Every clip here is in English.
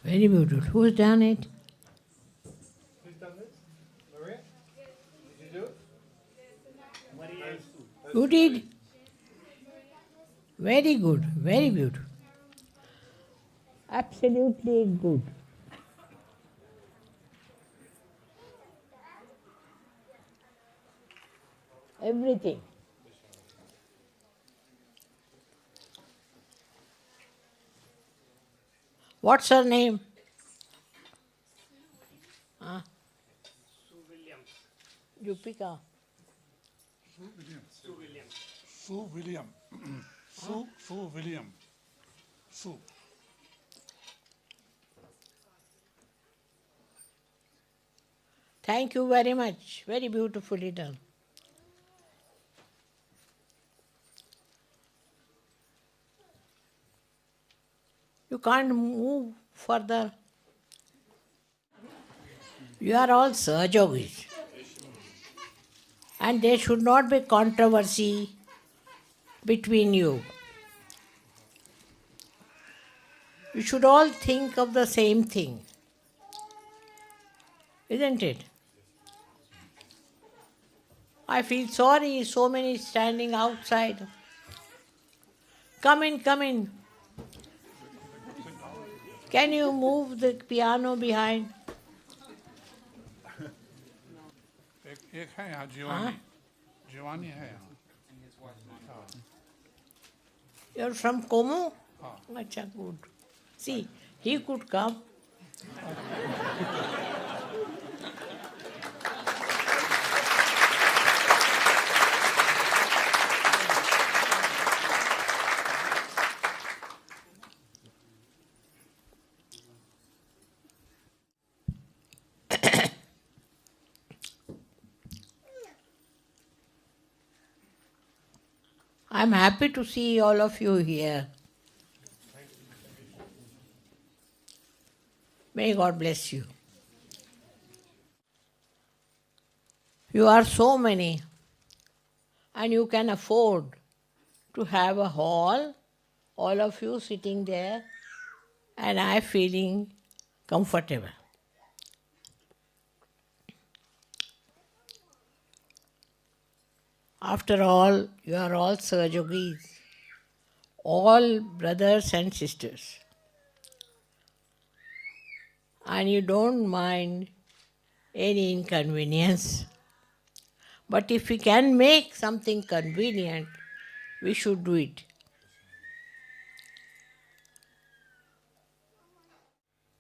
Very beautiful. Who's done it? Who's done this? Maria? Did you do it? Maria. You did? Very good. Very beautiful. Absolutely good. Everything. What's her name? Huh? Sue Williams. Jupika. Sue William. Sue Williams. Sue William. Sue William. Sue. Thank you very much. Very beautifully done. You can't move further. You are all Sahajogis. And there should not be controversy between you. You should all think of the same thing. Isn't it? I feel sorry, so many standing outside. Come in, come in. Can you move the piano behind? एक है यहाँ जीवानी जीवानी है यहाँ You're from Como? हाँ Acha, good. See, he could come. I'm happy to see all of you here. May God bless you. You are so many, and you can afford to have a hall, all of you sitting there, and I feeling comfortable. After all, you are all Sahajogis, all brothers and sisters. And you don't mind any inconvenience. But if we can make something convenient, we should do it.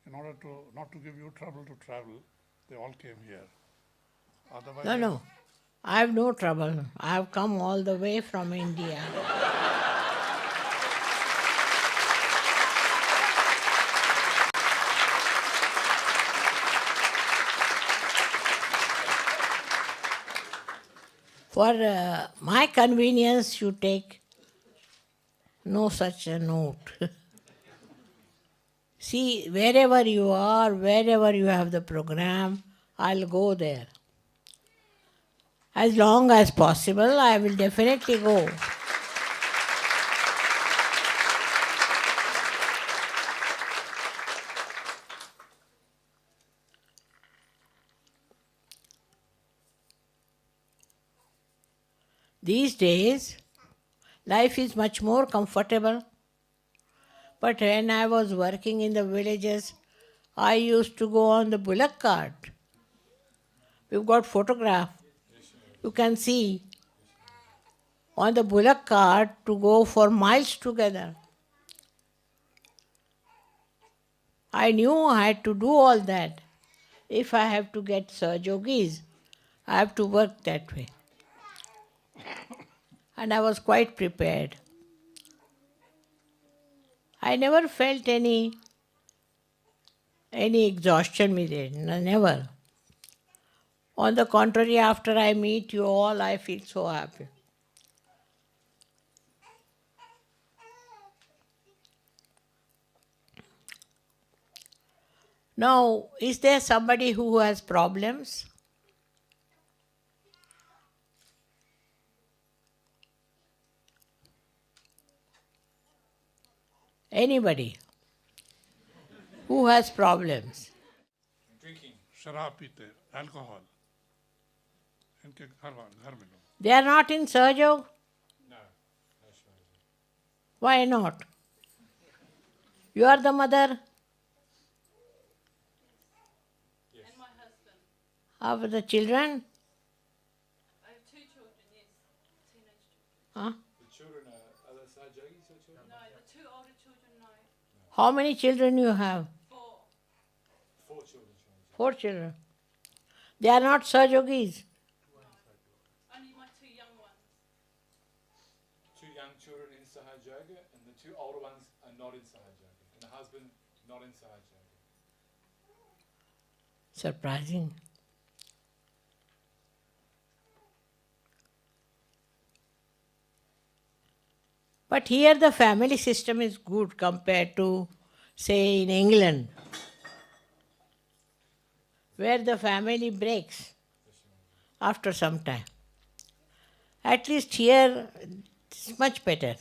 In order to not to give you trouble to travel, they all came here. Otherwise, No. I have no trouble. I have come all the way from India. For my convenience, you take no such a note. See, wherever you are, wherever you have the program, I'll go there. As long as possible, I will definitely go. These days, life is much more comfortable. But when I was working in the villages, I used to go on the bullock cart. We've got photograph. You can see on the bullock cart to go for miles together. I knew I had to do all that. If I have to get Sahajogis, I have to work that way. And I was quite prepared. I never felt any exhaustion with it, never. On the contrary, after I meet you all, I feel so happy. Now, is there somebody who has problems? Anybody? Who has problems? Drinking. शराब पीते, alcohol, इनके घर में लोग. They are not in Sahajog? No. No, Swamiji. Why not? You are the mother Yes. And my husband. of the children? I have 2 children, yes. Teenage children. Huh? The children are the Sahajogis or children? No, the 2 older children, no. How many children you have? 4. 4 children, Swamiji. 4 children. They are not Sahajogis. Only my 2 young ones. 2 young children in Sahaj Yoga and the 2 older ones are not in Sahaj Yoga. And the husband not in Sahaj Yoga. Surprising. But here the family system is good compared to, say, in England, where the family breaks after some time. At least here it's much better.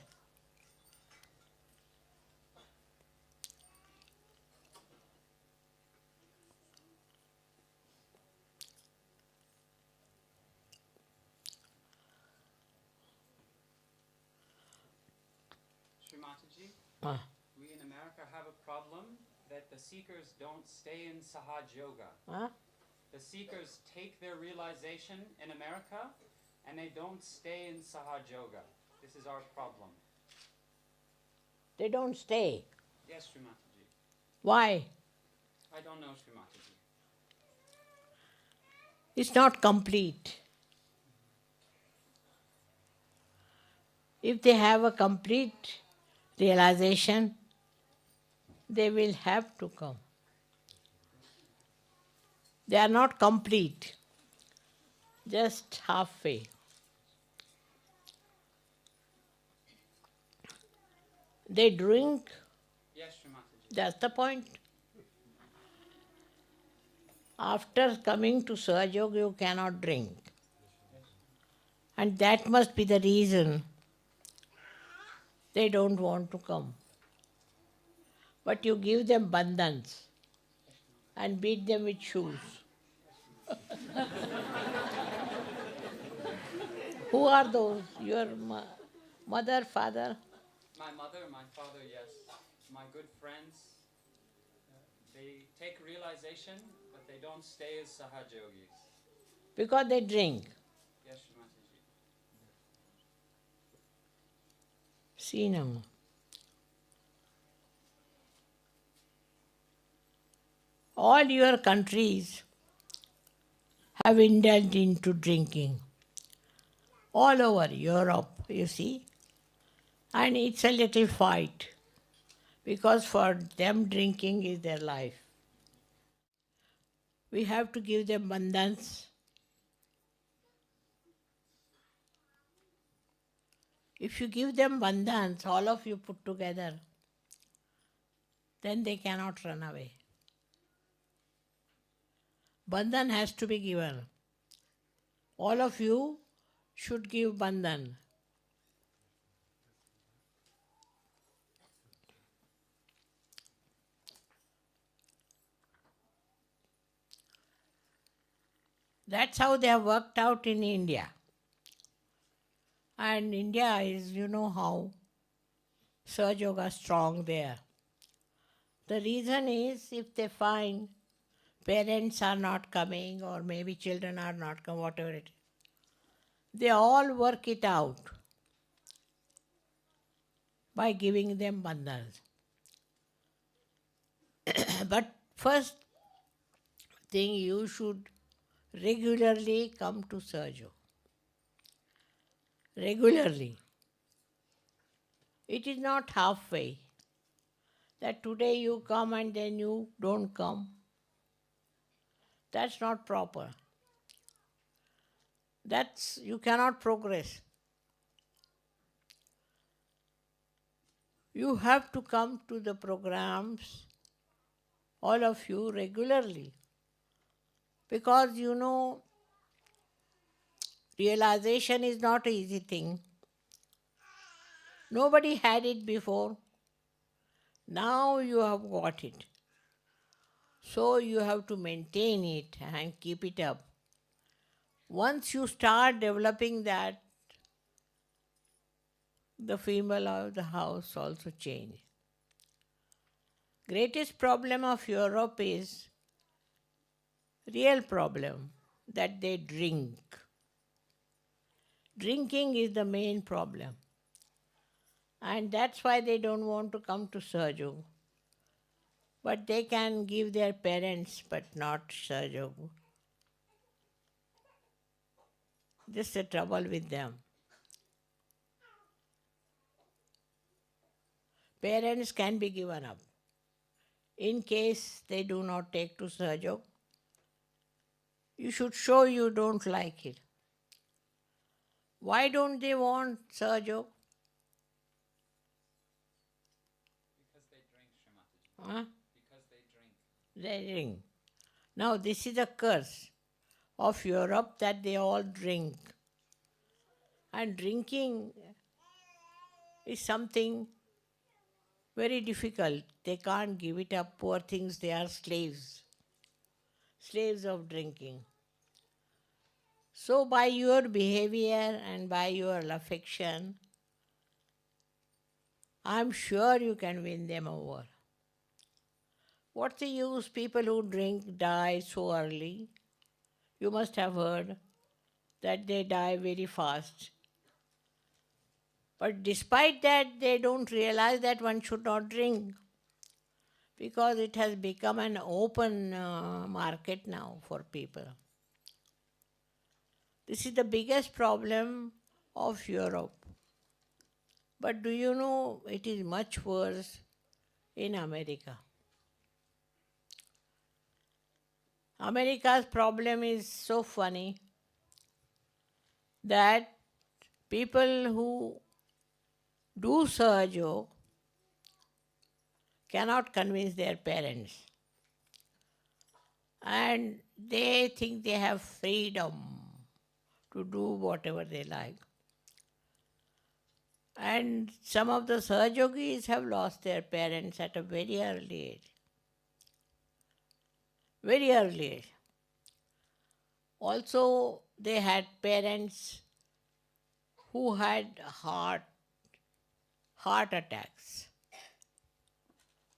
Srimataji, Ah. we in America have a problem that the seekers don't stay in Sahaj Yoga. Huh? The seekers take their realization in America and they don't stay in Sahaj Yoga. This is our problem. They don't stay. Yes, Srimataji. Why? I don't know, Srimataji. It's not complete. If they have a complete realization, they will have to come. They are not complete, just halfway. They drink, Yes, Srimataji. that's the point. After coming to Sahajog, you cannot drink. And that must be the reason they don't want to come. But you give them bandhans and beat them with shoes. Who are those? Your mother, father? My mother, my father, yes. My good friends. They take realization, but they don't stay as Sahaj Yogis. Because they drink. Yes, Srimataji. See now. All your countries have indulged into drinking. All over Europe, you see. And it's a little fight. Because for them drinking is their life. We have to give them bandhans. If you give them bandhans, all of you put together, then they cannot run away. Bandhan has to be given. All of you should give bandhan. That's how they have worked out in India. And India is, you know how Sahaja Yoga strong there. The reason is if they find parents are not coming or maybe children are not coming, whatever it is, they all work it out by giving them bandhans. But first thing, you should regularly come to Sahaja. Regularly. It is not halfway. That today you come and then you don't come. That's not proper. You cannot progress. You have to come to the programs, all of you, regularly. Because you know, realization is not an easy thing. Nobody had it before. Now you have got it. So you have to maintain it and keep it up. Once you start developing that, the female of the house also change. Greatest problem of Europe is real problem that they drink. Drinking is the main problem. And that's why they don't want to come to सहजोग. But they can give their parents, but not सहजोग. This is the trouble with them. Parents can be given up. In case they do not take to सहजोग, you should show you don't like it. Why don't they want सहजोग? Because they drink, Srimataji. Huh? Because they drink. They drink. Now this is a curse of Europe that they all drink. And drinking is something very difficult. They can't give it up. Poor things, they are slaves. Slaves of drinking. So by your behavior and by your affection, I'm sure you can win them over. What's the use? People who drink die so early. You must have heard that they die very fast. But despite that, they don't realize that one should not drink, because it has become an open market now for people. This is the biggest problem of Europe. But do you know it is much worse in America? America's problem is so funny that people who do सहजोग cannot convince their parents. And they think they have freedom to do whatever they like. And some of the Sahajogis have lost their parents at a very early age. Very early age. Also, they had parents who had heart attacks.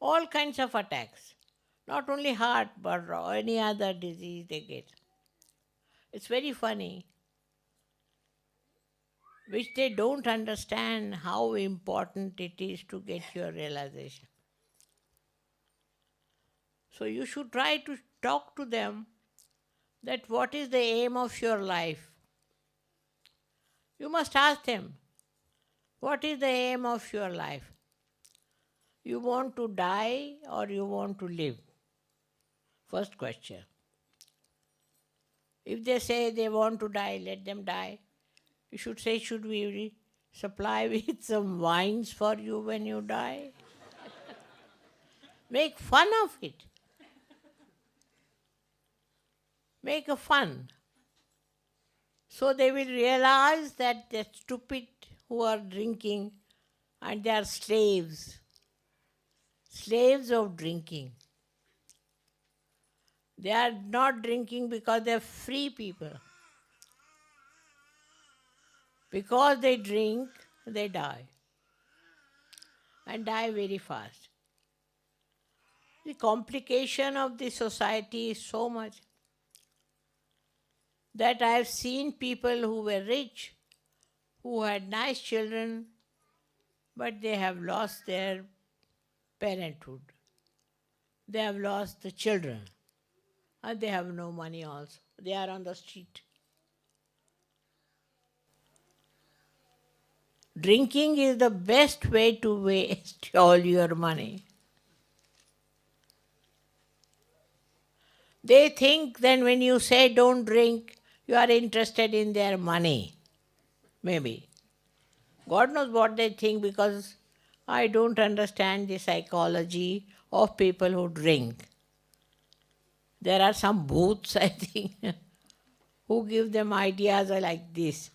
All kinds of attacks. Not only heart, but any other disease they get. It's very funny, which they don't understand how important it is to get your realization. So you should try to talk to them that what is the aim of your life. You must ask them, what is the aim of your life? You want to die or you want to live? First question. If they say they want to die, let them die. You should say, should we supply with some wines for you when you die? Make fun of it. Make a fun. So they will realize that they're stupid who are drinking and they are slaves. Slaves of drinking. They are not drinking because they are free people. Because they drink, they die. And die very fast. The complication of the society is so much that I have seen people who were rich, who had nice children, but they have lost their parenthood. They have lost the children. And they have no money also. They are on the street. Drinking is the best way to waste all your money. They think then when you say don't drink, you are interested in their money. Maybe. God knows what they think, because I don't understand the psychology of people who drink. There are some booths, I think, who give them ideas like this.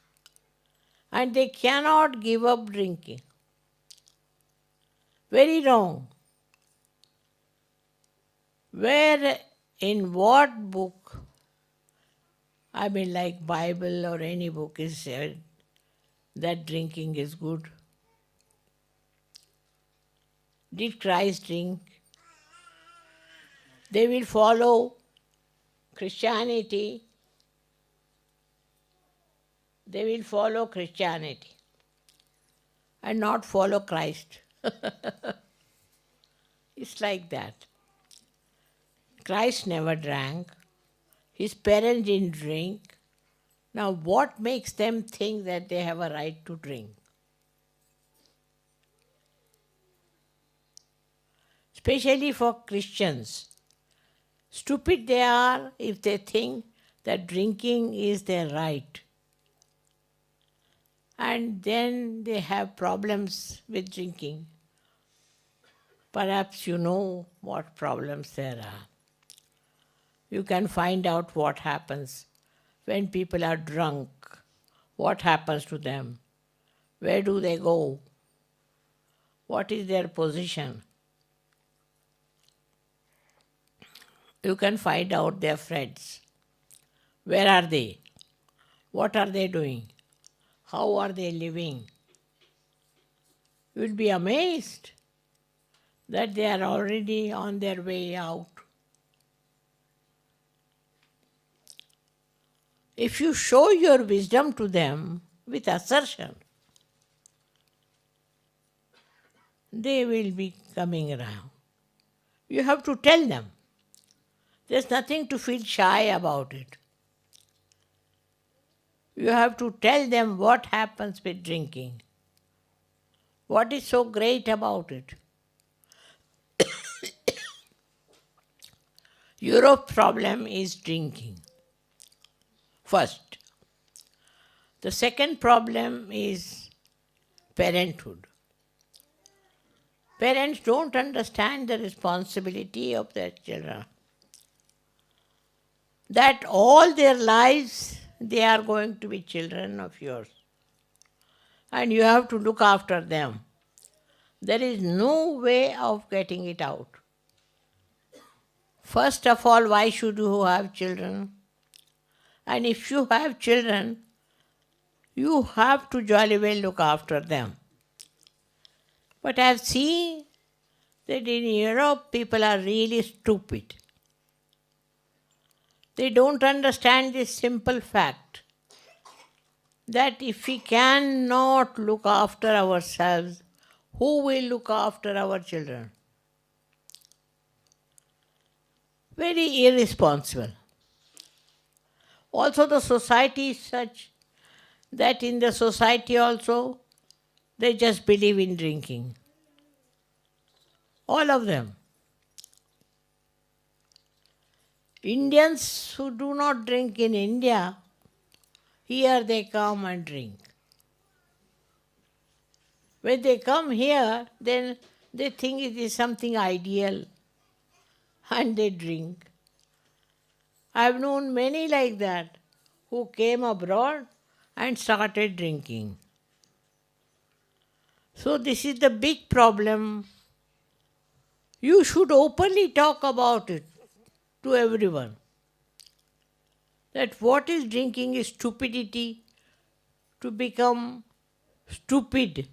And they cannot give up drinking. Very wrong. Where in what book, I mean like Bible or any book, is said that drinking is good? Did Christ drink? They will follow Christianity. They will follow Christianity and not follow Christ. It's like that. Christ never drank. His parents didn't drink. Now what makes them think that they have a right to drink? Especially for Christians. Stupid they are if they think that drinking is their right. And then they have problems with drinking. Perhaps you know what problems there are. You can find out what happens when people are drunk. What happens to them? Where do they go? What is their position? You can find out their friends. Where are they? What are they doing? How are they living? You will be amazed that they are already on their way out. If you show your wisdom to them with assertion, they will be coming around. You have to tell them. There's nothing to feel shy about it. You have to tell them what happens with drinking. What is so great about it? Europe's problem is drinking. First. The second problem is parenthood. Parents don't understand the responsibility of their children. That all their lives they are going to be children of yours. And you have to look after them. There is no way of getting it out. First of all, why should you have children? And if you have children, you have to jolly well look after them. But I have seen that in Europe, people are really stupid. They don't understand this simple fact that if we cannot look after ourselves, who will look after our children? Very irresponsible. Also, the society is such that in the society also, they just believe in drinking. All of them. Indians who do not drink in India, here they come and drink. When they come here, then they think it is something ideal and they drink. I have known many like that who came abroad and started drinking. So this is the big problem. You should openly talk about it to everyone. That what is drinking is stupidity, to become stupid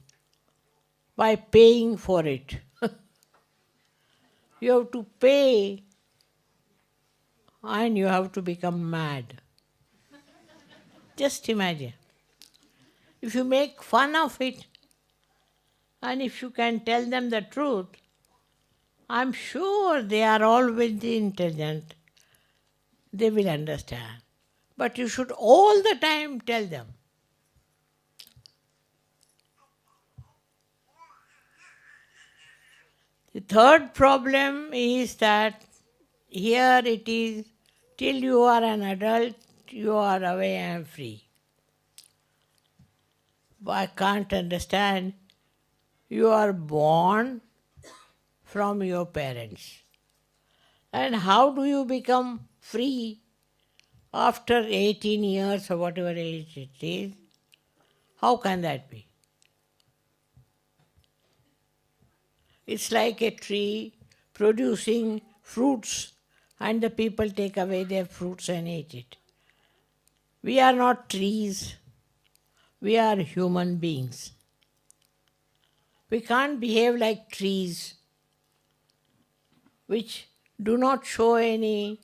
by paying for it. You have to pay and you have to become mad. Just imagine. If you make fun of it and if you can tell them the truth, I'm sure they are all very intelligent. They will understand. But you should all the time tell them. The third problem is that here it is, till you are an adult, you are away and free. But I can't understand. You are born from your parents. And how do you become free after 18 years or whatever age it is? How can that be? It's like a tree producing fruits and the people take away their fruits and eat it. We are not trees. We are human beings. We can't behave like trees which do not show any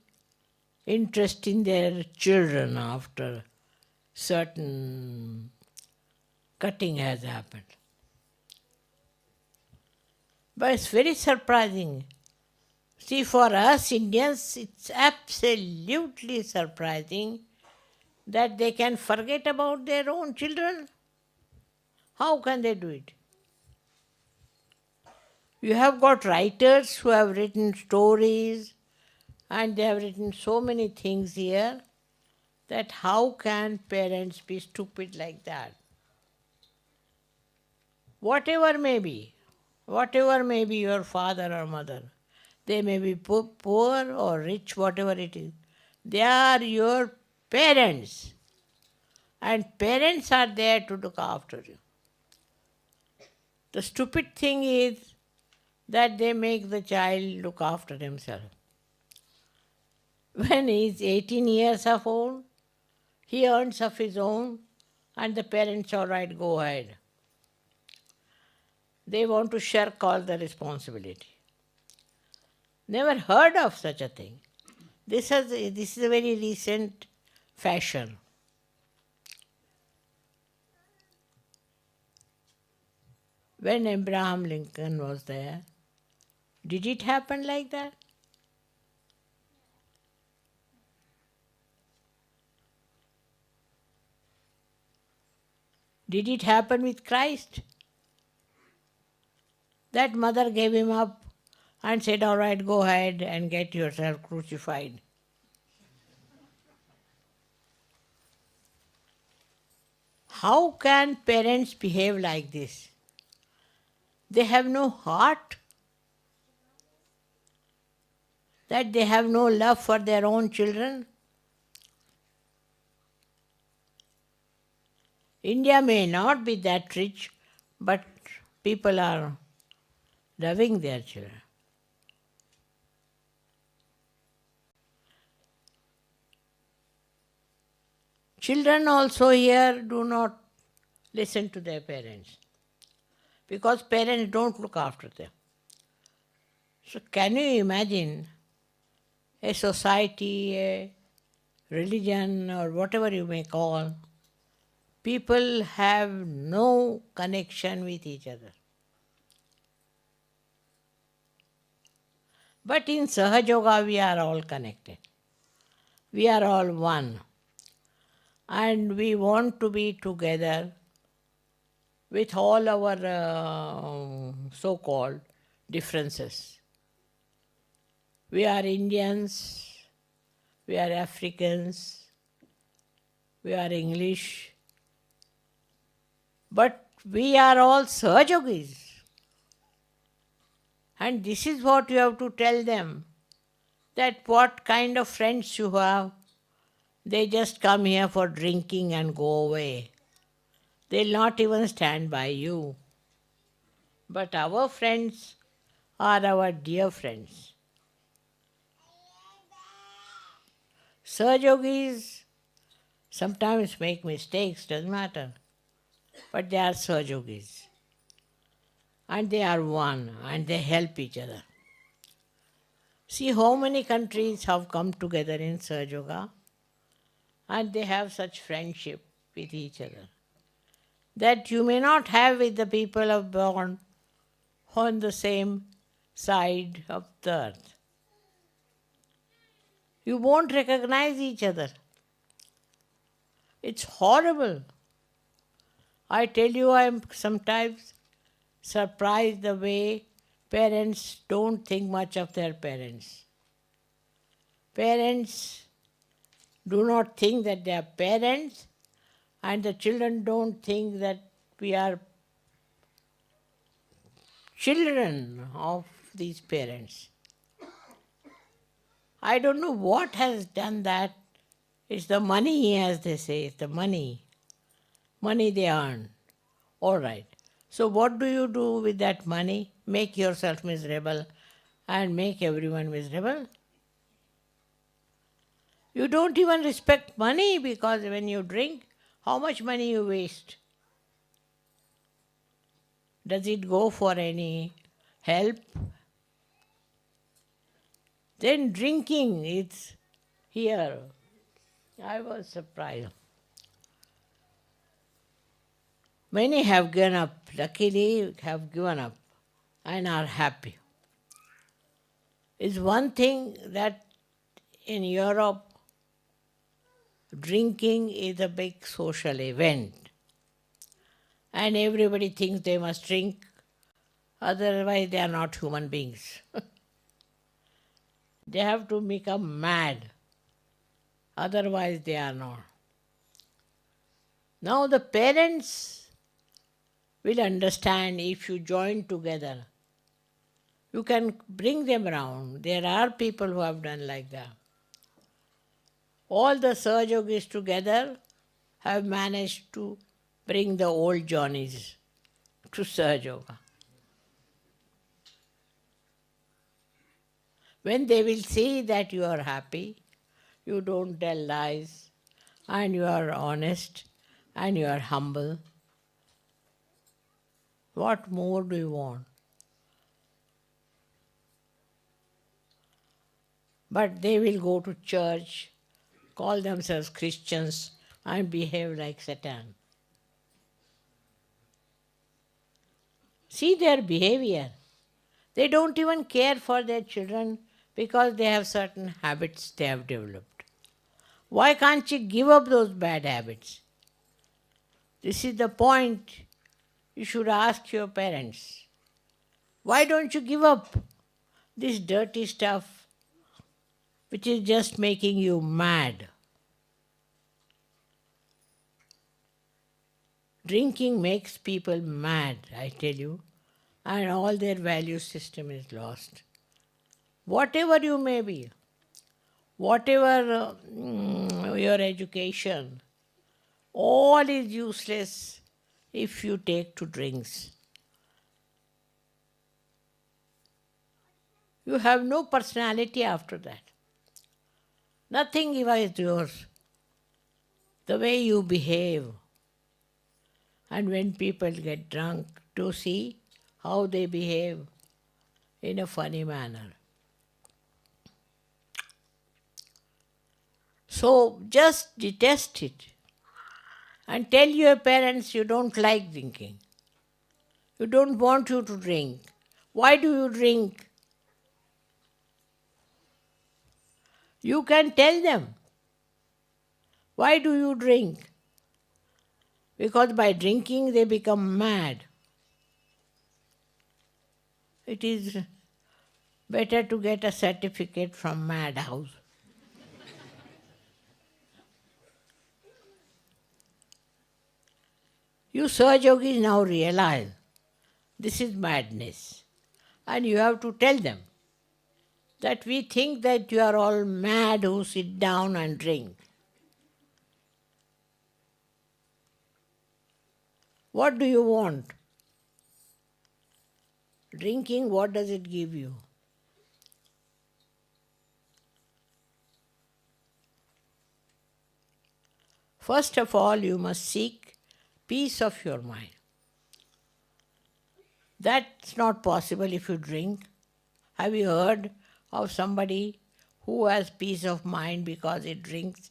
interest in their children after certain cutting has happened. But it's very surprising. See, for us Indians, it's absolutely surprising that they can forget about their own children. How can they do it? You have got writers who have written stories and they have written so many things here that how can parents be stupid like that? Whatever may be your father or mother, they may be poor or rich, whatever it is, they are your parents. And parents are there to look after you. The stupid thing is that they make the child look after himself. When he is 18 years of old, he earns of his own and the parents, all right, go ahead. They want to shirk all the responsibility. Never heard of such a thing. This is a very recent fashion. When Abraham Lincoln was there, did it happen like that? Did it happen with Christ? That mother gave him up and said, all right, go ahead and get yourself crucified. How can parents behave like this? They have no heart, that they have no love for their own children. India may not be that rich, but people are loving their children. Children also here do not listen to their parents because parents don't look after them. So can you imagine a society, a religion or whatever you may call, people have no connection with each other. But in Sahaj Yoga we are all connected. We are all one. And we want to be together with all our so-called differences. We are Indians, we are Africans, we are English, but we are all Sahaj Yogis. And this is what you have to tell them, that what kind of friends you have. They just come here for drinking and go away. They'll not even stand by you. But our friends are our dear friends. Sahaj Yogis sometimes make mistakes, doesn't matter. But they are Sahaj Yogis. And they are one, and they help each other. See how many countries have come together in Sahaj Yoga, and they have such friendship with each other that you may not have with the people of born on the same side of the earth. You won't recognize each other. It's horrible. I tell you, I am sometimes surprised the way parents don't think much of their parents. Parents do not think that they are parents, and the children don't think that we are children of these parents. I don't know what has done that. It's the money, as they say, it's the money. Money they earn. All right. So what do you do with that money? Make yourself miserable and make everyone miserable? You don't even respect money because when you drink, how much money you waste? Does it go for any help? Then drinking, it's here. I was surprised. Many have given up, luckily have given up and are happy. It's one thing that in Europe, drinking is a big social event. And everybody thinks they must drink, otherwise they are not human beings. They have to become mad, otherwise they are not. Now the parents will understand if you join together. You can bring them around. There are people who have done like that. All the Sahajogis together have managed to bring the old Johnnies to Sahajoga. When they will see that you are happy, you don't tell lies, and you are honest, and you are humble, what more do you want? But they will go to church, call themselves Christians, and behave like Satan. See their behavior. They don't even care for their children because they have certain habits they have developed. Why can't you give up those bad habits? This is the point you should ask your parents. Why don't you give up this dirty stuff which is just making you mad? Drinking makes people mad, I tell you, and all their value system is lost. Whatever you may be, whatever your education, all is useless if you take to drinks. You have no personality after that. Nothing is yours. The way you behave. And when people get drunk, to see how they behave in a funny manner. So just detest it and tell your parents you don't like drinking. You don't want you to drink. Why do you drink? You can tell them. Why do you drink? Because by drinking they become mad. It is better to get a certificate from Madhouse. You Sahajogis now realize this is madness. And you have to tell them that we think that you are all mad who sit down and drink. What do you want? Drinking, what does it give you? First of all, you must seek peace of your mind. That's not possible if you drink. Have you heard of somebody who has peace of mind because he drinks?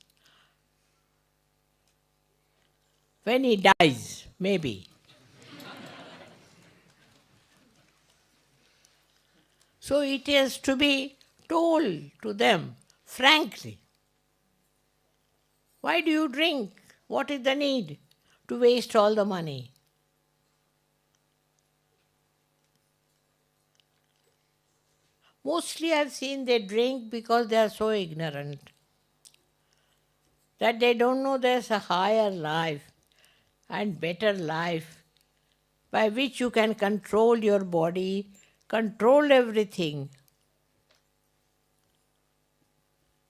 When he dies, maybe. So it has to be told to them frankly. Why do you drink? What is the need to waste all the money? Mostly I've seen they drink because they are so ignorant that they don't know there's a higher life and better life by which you can control your body, control everything.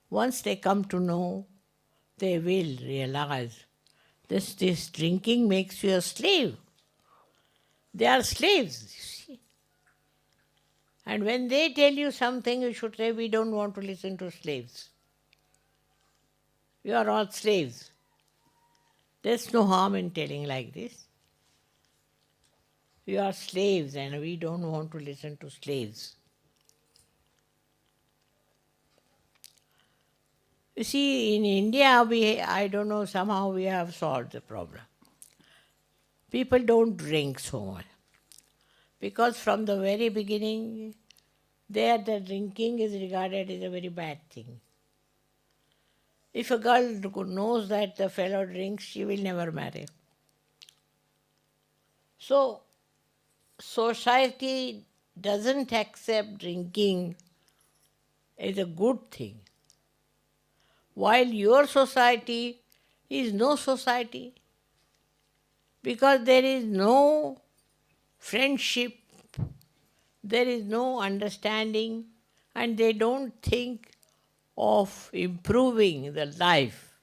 Once they come to know, they will realize this drinking makes you a slave. They are slaves, you see. And when they tell you something, you should say, we don't want to listen to slaves. You are all slaves. There's no harm in telling like this. You are slaves and we don't want to listen to slaves. You see, in India, I don't know, somehow we have solved the problem. People don't drink so much. Because from the very beginning, there the drinking is regarded as a very bad thing. If a girl knows that the fellow drinks, she will never marry. So, society doesn't accept drinking as a good thing. While your society is no society, because there is no friendship, there is no understanding, and they don't think of improving the life.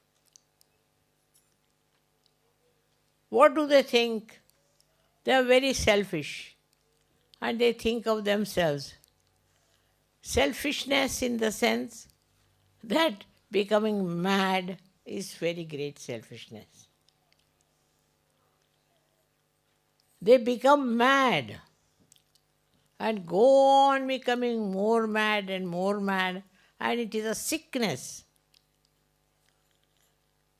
What do they think? They are very selfish and they think of themselves. Selfishness in the sense that becoming mad is very great selfishness. They become mad and go on becoming more mad, and it is a sickness.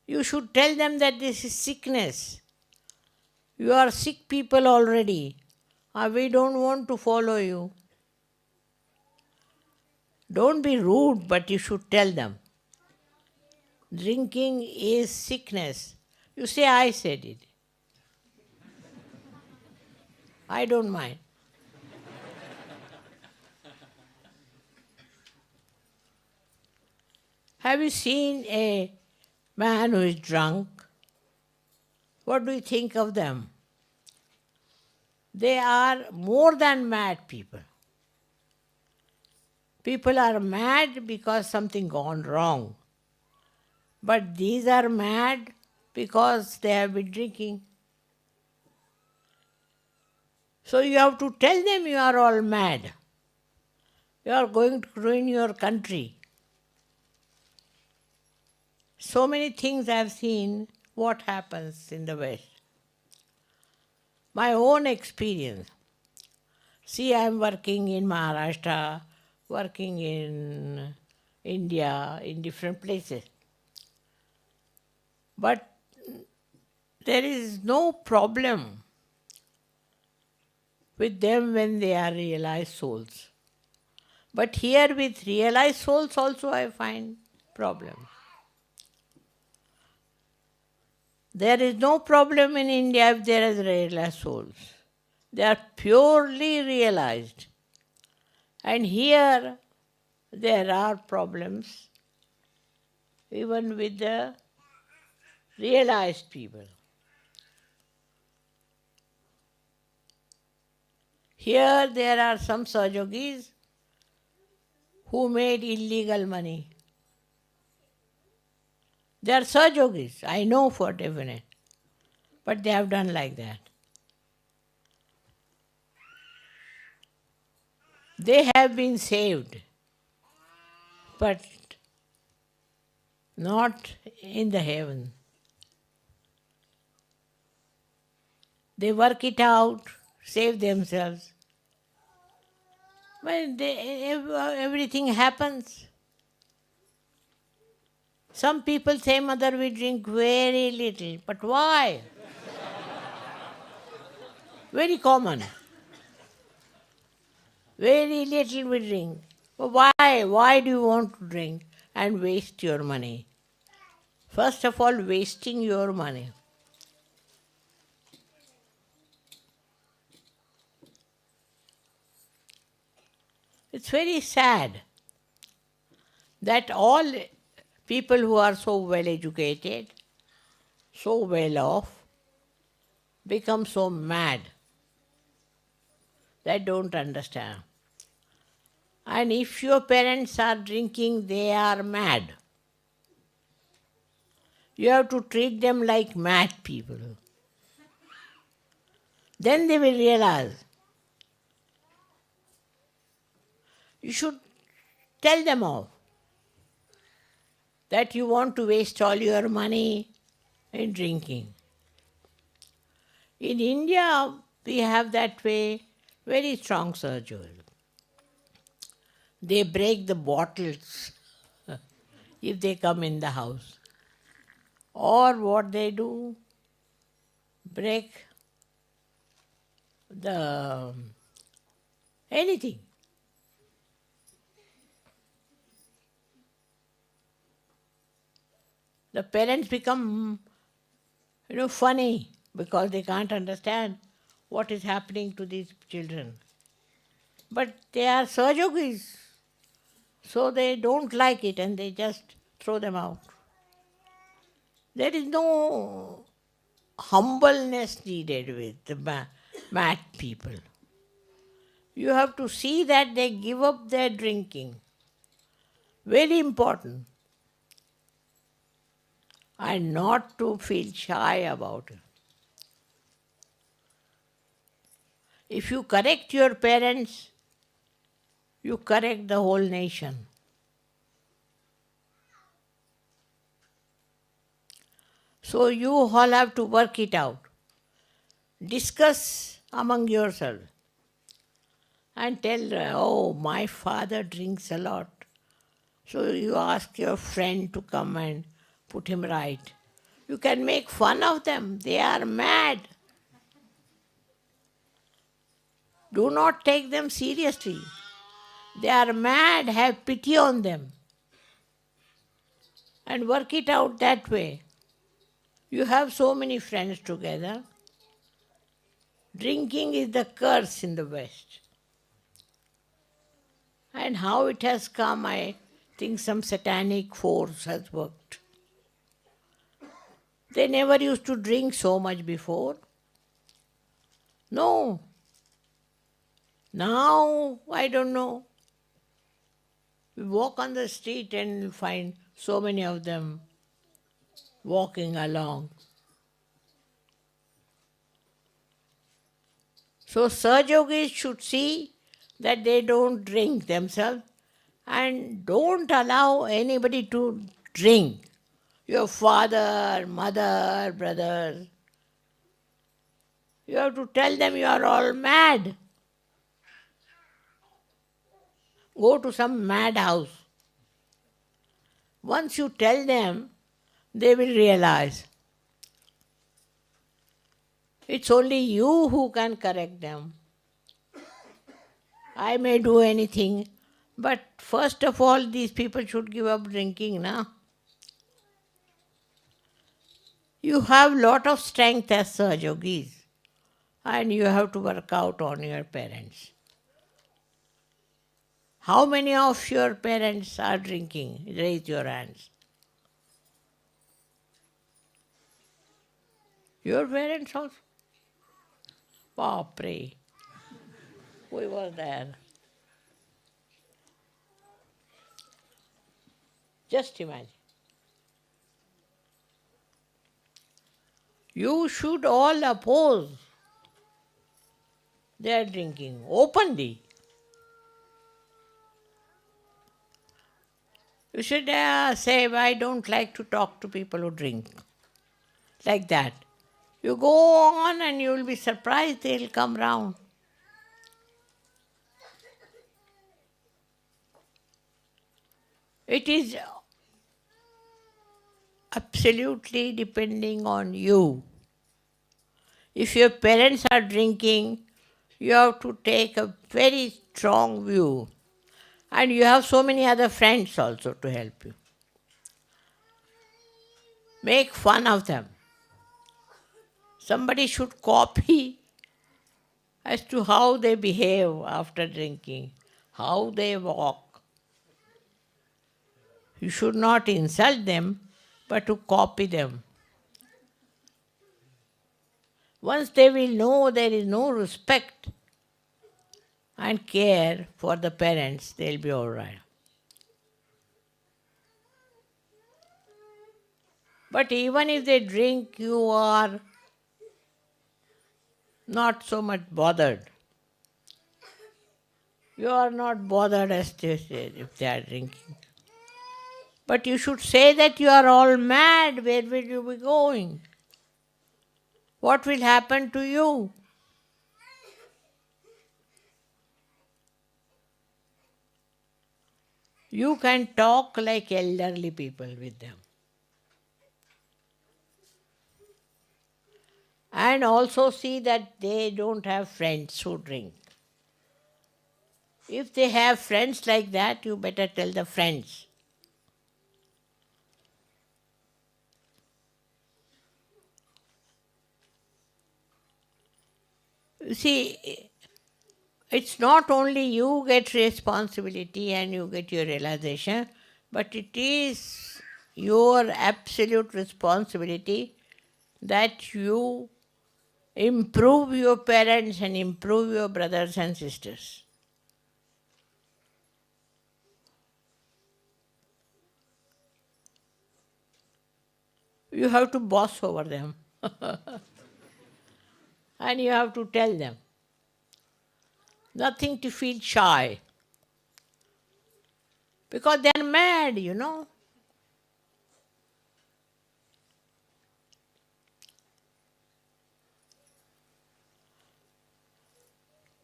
You should tell them that this is sickness. You are sick people already. We don't want to follow you. Don't be rude, but you should tell them. Drinking is sickness. You say, I said it. I don't mind. Have you seen a man who is drunk? What do you think of them? They are more than mad people. People are mad because something gone wrong. But these are mad because they have been drinking. So you have to tell them you are all mad. You are going to ruin your country. So many things I have seen what happens in the West. My own experience. See, I am working in Maharashtra, working in India, in different places. But there is no problem with them when they are realized souls. But here with realized souls also I find problem. There is no problem in India if there is realized souls. They are purely realized. And here there are problems even with the realized people. Here there are some Sahajogis who made illegal money. They are Sahajogis, I know for definite. But they have done like that. They have been saved, but not in the heaven. They work it out, save themselves. But everything happens. Some people say, Mother, we drink very little. But why? Very common. Very little we drink. But why? Why do you want to drink and waste your money? First of all, wasting your money. It's very sad that all people who are so well educated, so well off, become so mad. They don't understand. And if your parents are drinking, they are mad. You have to treat them like mad people. Then they will realize. You should tell them off. that you want to waste all your money in drinking. In India, we have that way very strong surgery. They break the bottles if they come in the house. Or what they do, break the anything. The parents become, funny because they can't understand what is happening to these children. But they are Sahajogis, so they don't like it and they just throw them out. There is no humbleness needed with the mad people. You have to see that they give up their drinking. Very important. And not to feel shy about it. If you correct your parents, you correct the whole nation. So you all have to work it out. Discuss among yourselves. And tell, oh, my father drinks a lot. So you ask your friend to come and put him right. You can make fun of them. They are mad. Do not take them seriously. They are mad. Have pity on them. And work it out that way. You have so many friends together. Drinking is the curse in the West. And how it has come, I think some satanic force has worked. They never used to drink so much before. No. Now, I don't know. We walk on the street and you find so many of them walking along. So Sahajogis should see that they don't drink themselves and don't allow anybody to drink. Your father, mother, brothers. You have to tell them you are all mad. Go to some mad house. Once you tell them, they will realize. It's only you who can correct them. I may do anything, but first of all, these people should give up drinking, na? You have lot of strength as Sahajogis, and you have to work out on your parents. How many of your parents are drinking? Raise your hands. Your parents also? Pray. We were there. Just imagine. You should all oppose their drinking openly. You should say, I don't like to talk to people who drink. Like that. You go on and you will be surprised they'll come round. It is absolutely depending on you. If your parents are drinking, you have to take a very strong view. And you have so many other friends also to help you. Make fun of them. Somebody should copy as to how they behave after drinking, how they walk. You should not insult them, but to copy them. Once they will know there is no respect and care for the parents, they'll be all right. But even if they drink, you are not so much bothered. You are not bothered as they say if they are drinking. But you should say that you are all mad. Where will you be going? What will happen to you? You can talk like elderly people with them. And also see that they don't have friends who drink. If they have friends like that, you better tell the friends. You see, it's not only you get responsibility and you get your realization, but it is your absolute responsibility that you improve your parents and improve your brothers and sisters. You have to boss over them. And you have to tell them. Nothing to feel shy. Because they are mad, you know.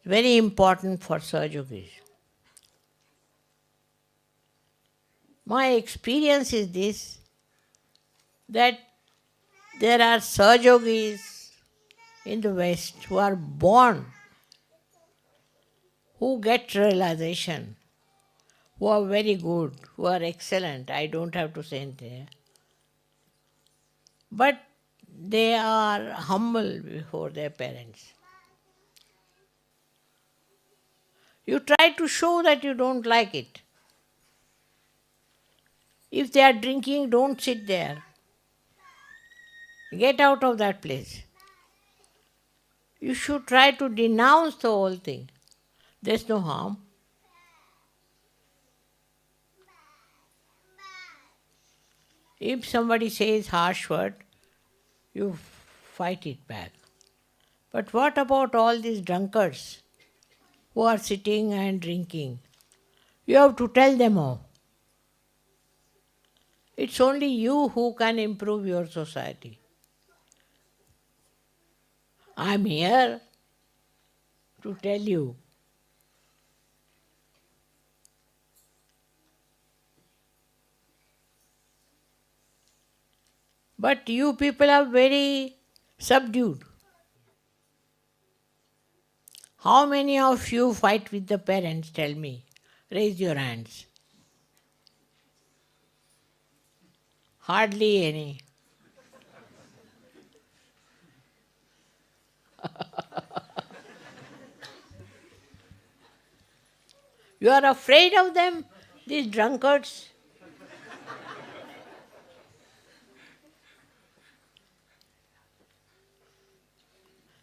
Very important for Sahajogis. My experience is this, that there are Sahajogis in the West who are born, who get realization, who are very good, who are excellent. I don't have to say anything. But they are humble before their parents. You try to show that you don't like it. If they are drinking, don't sit there. Get out of that place. You should try to denounce the whole thing. There's no harm. If somebody says harsh word, you fight it back. But what about all these drunkards who are sitting and drinking? You have to tell them all. It's only you who can improve your society. I'm here to tell you. But you people are very subdued. How many of you fight with the parents? Tell me. Raise your hands. Hardly any. You are afraid of them, these drunkards?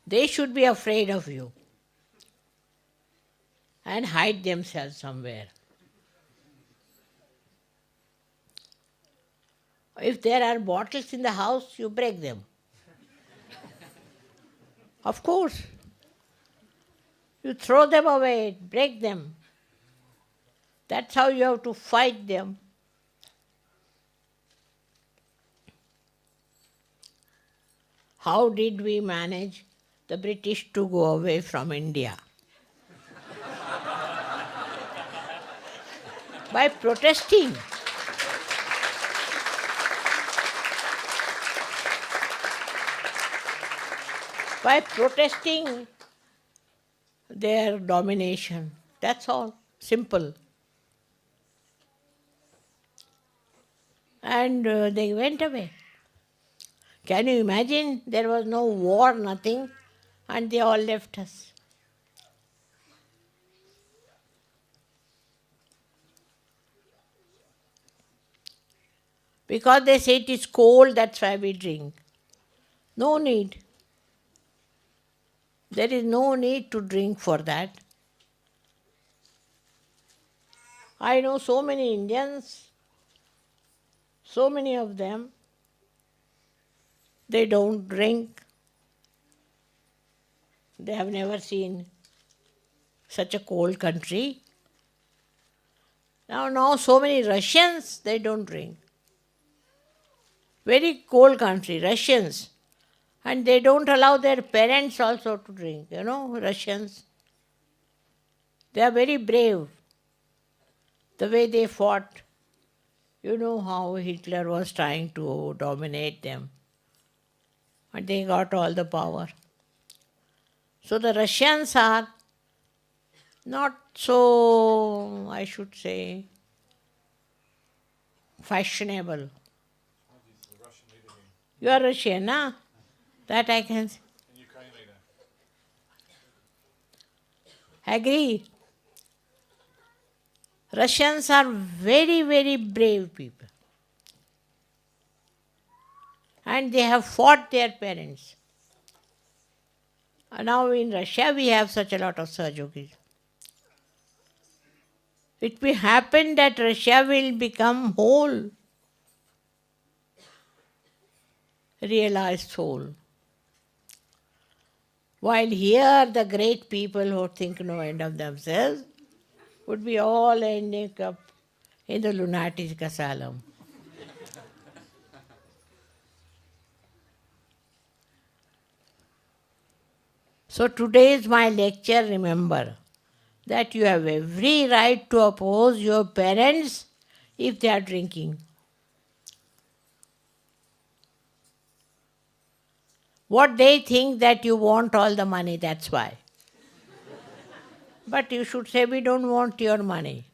They should be afraid of you and hide themselves somewhere. If there are bottles in the house, you break them. Of course. You throw them away, break them. That's how you have to fight them. How did we manage the British to go away from India? By protesting. By protesting their domination. That's all. Simple. And they went away. Can you imagine? There was no war, nothing, and they all left us. Because they say it is cold, that's why we drink. No need. There is no need to drink for that. I know so many Indians, so many of them, they don't drink. They have never seen such a cold country. Now so many Russians, they don't drink. Very cold country, Russians. And they don't allow their parents also to drink, Russians. They are very brave. The way they fought. You know how Hitler was trying to dominate them. And they got all the power. So the Russians are not so, I should say, fashionable. You are Russian, huh? That I can say. Ukraine leader. Agree. Russians are very, very brave people. And they have fought their parents. And now in Russia we have such a lot of Sahajogis. It may happen that Russia will become whole, realized soul. While here the great people who think no end of themselves would be all ending up in the lunatic asylum. So today's my lecture, remember that you have every right to oppose your parents if they are drinking. What they think that you want all the money, that's why. But you should say, we don't want your money.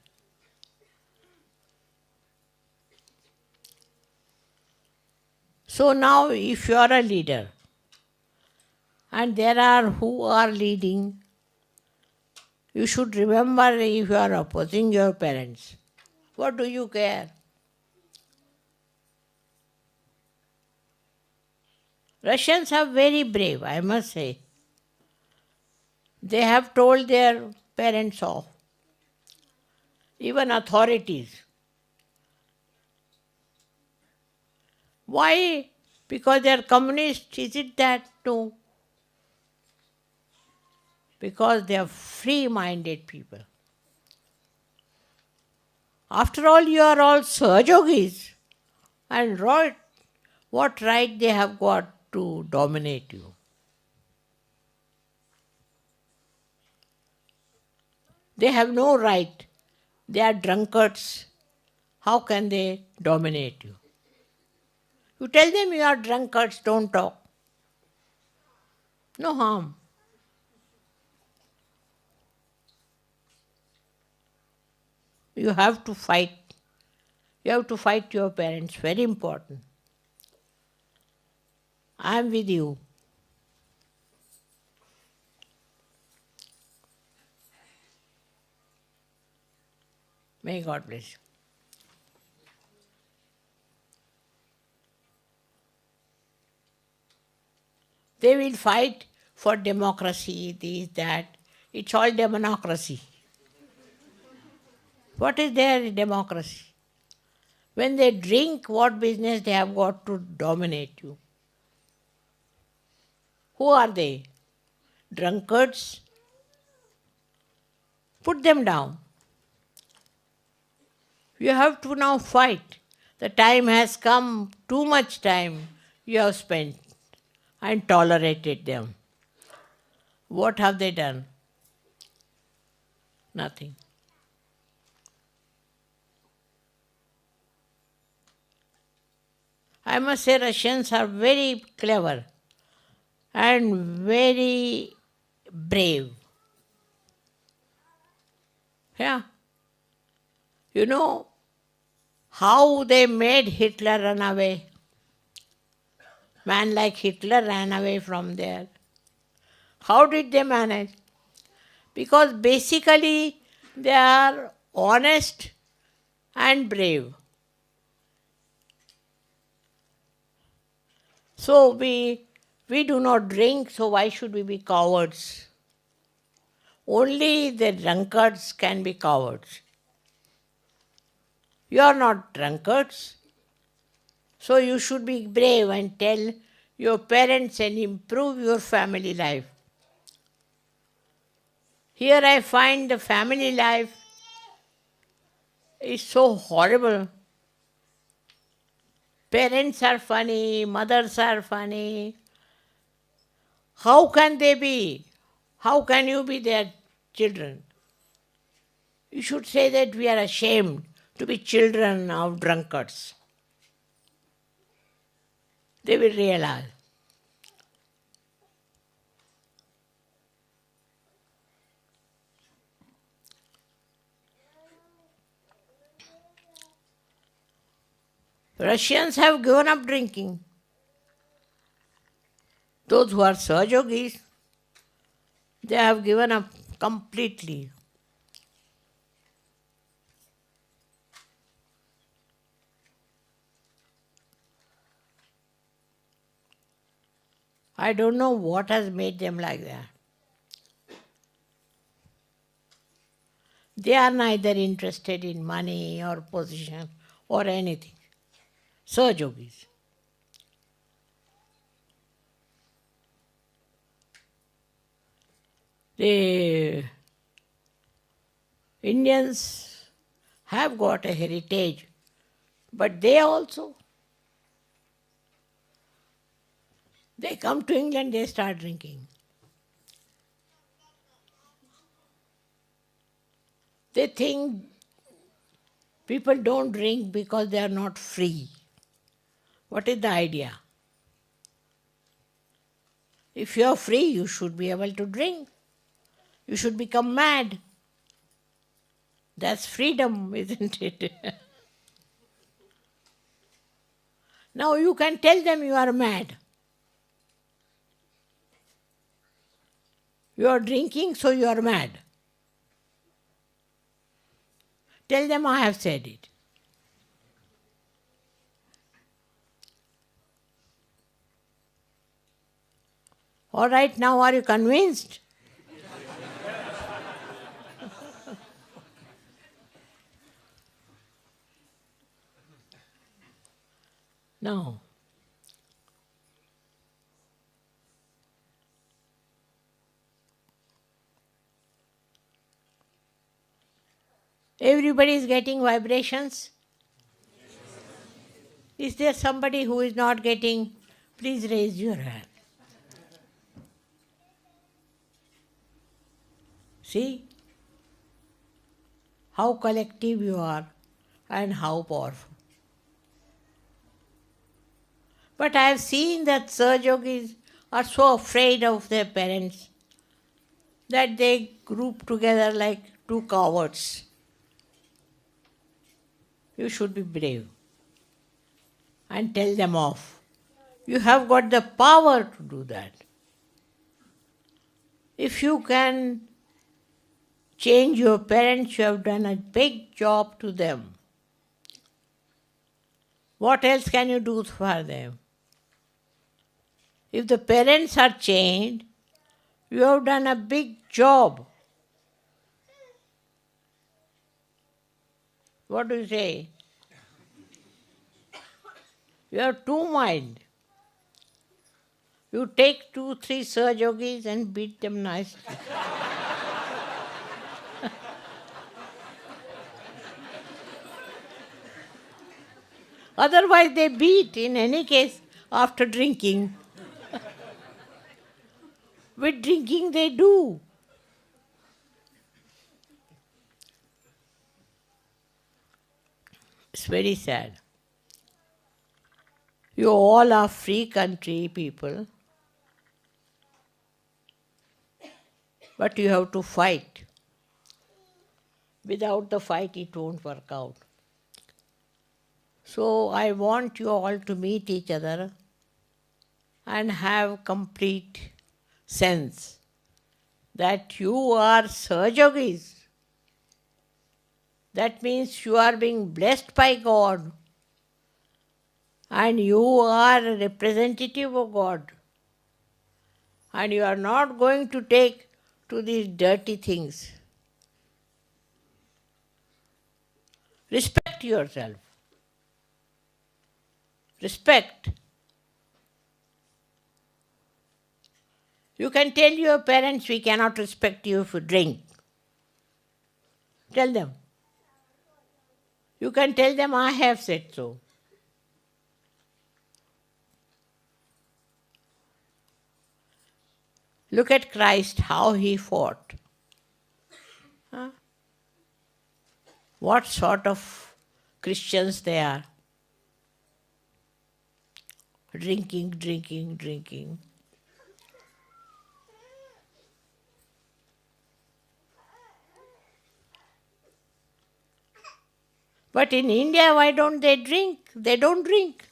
So now if you are a leader, and there are who are leading, you should remember if you are opposing your parents. What do you care? Russians are very brave, I must say. They have told their parents off, even authorities. Why? Because they are communists, is it that? No. Because they are free-minded people. After all, you are all Sahajogis. And what right they have got to dominate you? They have no right. They are drunkards. How can they dominate you? You tell them you are drunkards, don't talk. No harm. You have to fight. You have to fight your parents, very important. I am with you. May God bless you. They will fight for democracy, this, that. It's all democracy. What is their democracy? When they drink, what business they have got to dominate you? Who are they? Drunkards? Put them down. You have to now fight. The time has come, too much time you have spent and tolerated them. What have they done? Nothing. I must say Russians are very clever and very brave. Yeah. You know how they made Hitler run away? Man like Hitler ran away from there. How did they manage? Because basically they are honest and brave. So we do not drink, so why should we be cowards? Only the drunkards can be cowards. You are not drunkards. So you should be brave and tell your parents and improve your family life. Here I find the family life is so horrible. Parents are funny, mothers are funny. How can they be? How can you be their children? You should say that we are ashamed to be children of drunkards. They will realize. Russians have given up drinking. Those who are Sahajogis, they have given up completely. I don't know what has made them like that. They are neither interested in money or position or anything. Sahajogis. The Indians have got a heritage, but they also, they come to England, they start drinking. They think people don't drink because they are not free. What is the idea? If you are free, you should be able to drink. You should become mad. That's freedom, isn't it? Now you can tell them you are mad. You are drinking, so you are mad. Tell them I have said it. All right, now are you convinced? No. Everybody is getting vibrations. Is there somebody who is not getting? Please raise your hand. See how collective you are and how powerful. But I have seen that Sahajogis are so afraid of their parents that they group together like two cowards. You should be brave and tell them off. You have got the power to do that. If you can change your parents, you have done a big job to them. What else can you do for them? If the parents are changed, you have done a big job. What do you say? You have two minds. You take 2-3 Sahajogis and beat them nicely. Otherwise they beat in any case after drinking. With drinking they do. It's very sad. You all are free country people, but you have to fight. Without the fight it won't work out. So I want you all to meet each other and have complete sense that you are Sahajogis. That means you are being blessed by God and you are a representative of God. And you are not going to take to these dirty things. Respect yourself. Respect. You can tell your parents, we cannot respect you if you drink. Tell them. You can tell them, I have said so. Look at Christ, how he fought. Huh? What sort of Christians they are? Drinking, drinking, drinking. But in India, why don't they drink? They don't drink.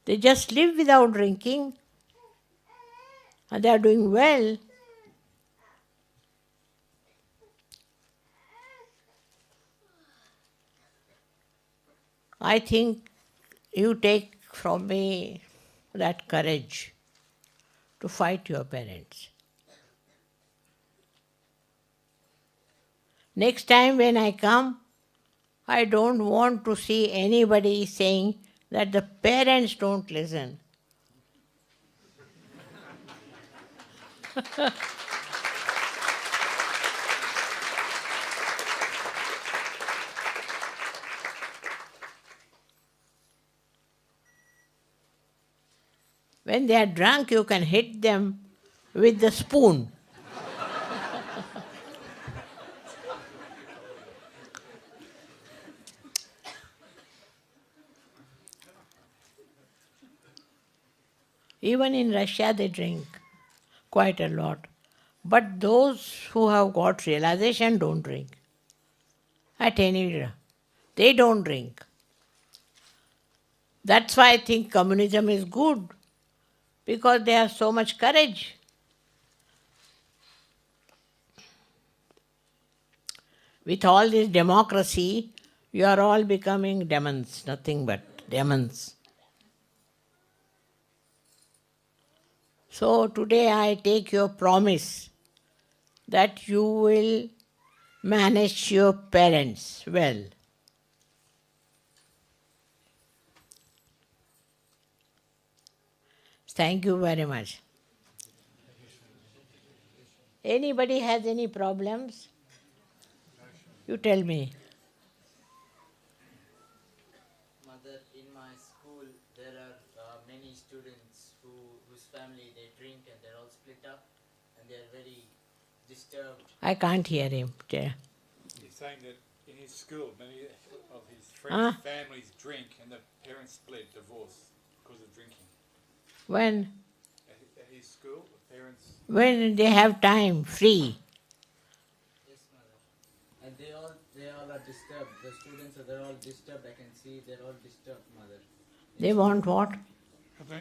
They just live without drinking. And they are doing well. I think you take from me that courage to fight your parents. Next time when I come, I don't want to see anybody saying that the parents don't listen. When they are drunk, you can hit them with the spoon. Even in Russia, they drink quite a lot. But those who have got realization don't drink. At any rate, they don't drink. That's why I think communism is good, because they have so much courage. With all this democracy, you are all becoming demons, nothing but demons. So today I take your promise that you will manage your parents well. Thank you very much. Anybody has any problems? You tell me. Mother, in my school there are many students whose family they drink and they're all split up and they're very disturbed. I can't hear him. He's saying that in his school, many of his friends' families drink and the parents split, divorce because of drinking. When? At his school, the parents... When they have time, free. Yes, mother. And they all are disturbed. The students they're all disturbed. I can see they're all disturbed, mother. They want what? The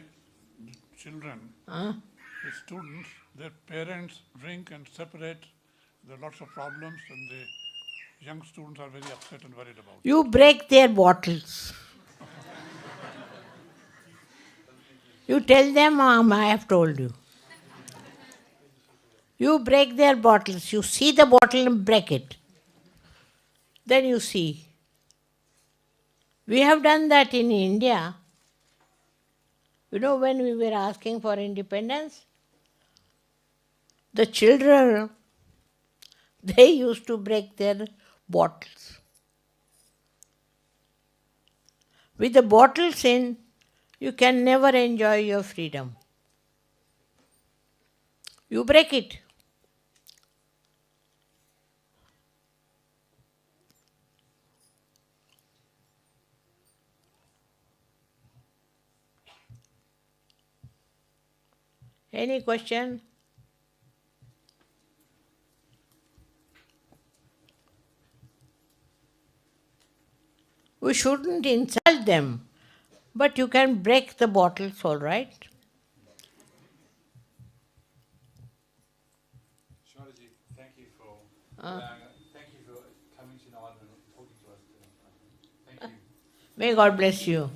children, Huh? the students, their parents drink and separate. There are lots of problems and the young students are very upset and worried about it. You break their bottles. You tell them, I have told you. You break their bottles. You see the bottle and break it. Then you see. We have done that in India. You know, when we were asking for independence, the children, they used to break their bottles. With the bottles in, you can never enjoy your freedom. You break it. Any question? We shouldn't insult them, but you can break the bottles, all right? Shwaraji, thank you for thank you for coming tonight and talking to us. Thank you. May God bless you.